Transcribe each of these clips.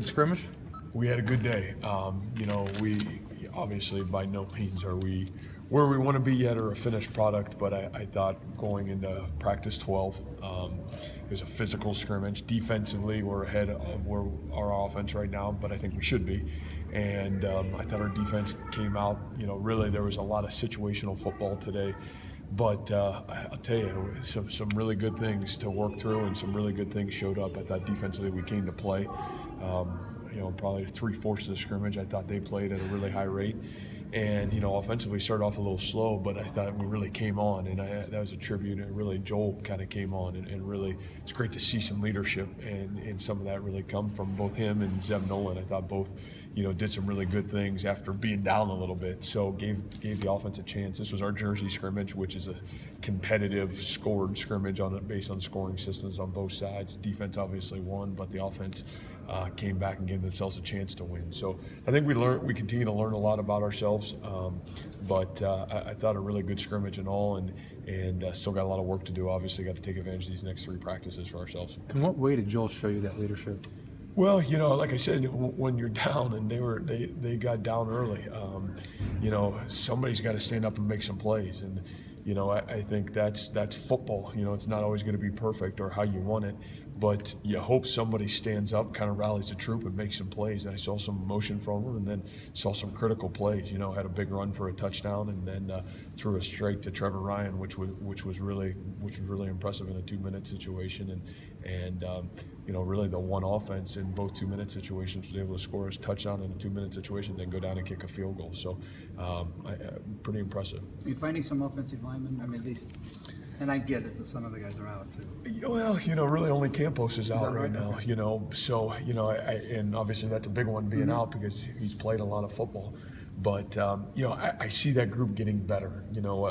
good scrimmage? We had a good day. We obviously by no means are we where we want to be yet or a finished product, but I thought going into practice 12, it was a physical scrimmage. Defensively, we're ahead of where our offense right now, but I think we should be. And I thought our defense came out, really there was a lot of situational football today. But I'll tell you, some really good things to work through and some really good things showed up. I thought defensively we came to play. Probably 3/4 of the scrimmage, I thought they played at a really high rate. And, offensively started off a little slow, but I thought we really came on. And that was a tribute. And really, Joel kind of came on. And really, it's great to see some leadership. And some of that really come from both him and Zeb Nolan. I thought both, did some really good things after being down a little bit. So gave the offense a chance. This was our Jersey scrimmage, which is a competitive scored scrimmage based on scoring systems on both sides. Defense obviously won, but the offense came back and gave themselves a chance to win. So I think we continue to learn a lot about ourselves, but I thought a really good scrimmage and all, and still got a lot of work to do. Obviously, got to take advantage of these next 3 practices for ourselves. In what way did Joel show you that leadership? Well, like I said, when you're down, and they got down early, somebody's got to stand up and make some plays, and I think that's football. It's not always going to be perfect or how you want it, but you hope somebody stands up, kind of rallies the troop, and makes some plays. And I saw some motion from him, and then saw some critical plays. Had a big run for a touchdown, and then threw a straight to Trevor Ryan, which was really impressive in a 2-minute situation, and really the one offense in both 2-minute situations was able to score a touchdown in a 2-minute situation, then go down and kick a field goal. So pretty impressive. Are you finding some offensive linemen? I mean, at least, and I get it, so some of the guys are out too. Well, really only Campos is out right now, Okay. So, and obviously that's a big one being out because he's played a lot of football. But, I see that group getting better.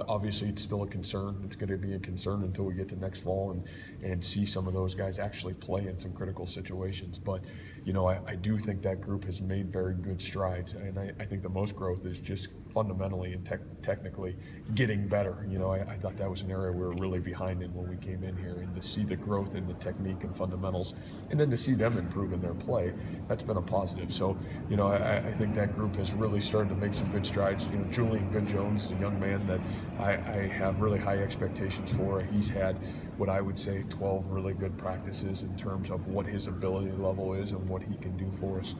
Obviously it's still a concern. It's going to be a concern until we get to next fall and see some of those guys actually play in some critical situations. But, I do think that group has made very good strides. And I think the most growth is just fundamentally and technically getting better. I thought that was an area we were really behind in when we came in here. And to see the growth in the technique and fundamentals, and then to see them improve in their play, that's been a positive. So, I think that group has really started to make some good strides. Julian Good-Jones is a young man that I have really high expectations for. He's had what I would say 12 really good practices in terms of what his ability level is and what he can do for us.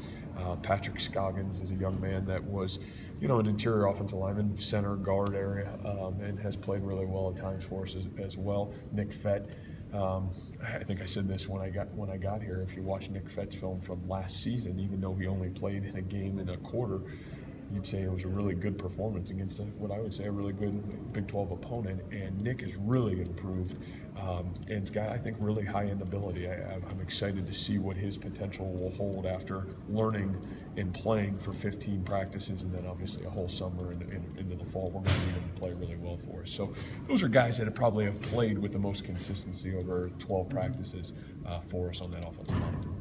Patrick Scoggins is a young man that was, an interior offensive lineman, center guard area, and has played really well at times for us as well. Nick Fett. I think I said this when I got here. If you watch Nick Fett's film from last season, even though he only played in a game in a quarter, you'd say it was a really good performance against what I would say a really good Big 12 opponent. And Nick has really improved, and he's got, I think, really high-end ability. I'm excited to see what his potential will hold after learning and playing for 15 practices, and then obviously a whole summer and into the fall. We're going to need him to play really well for us. So those are guys that probably have played with the most consistency over 12 practices for us on that offensive line.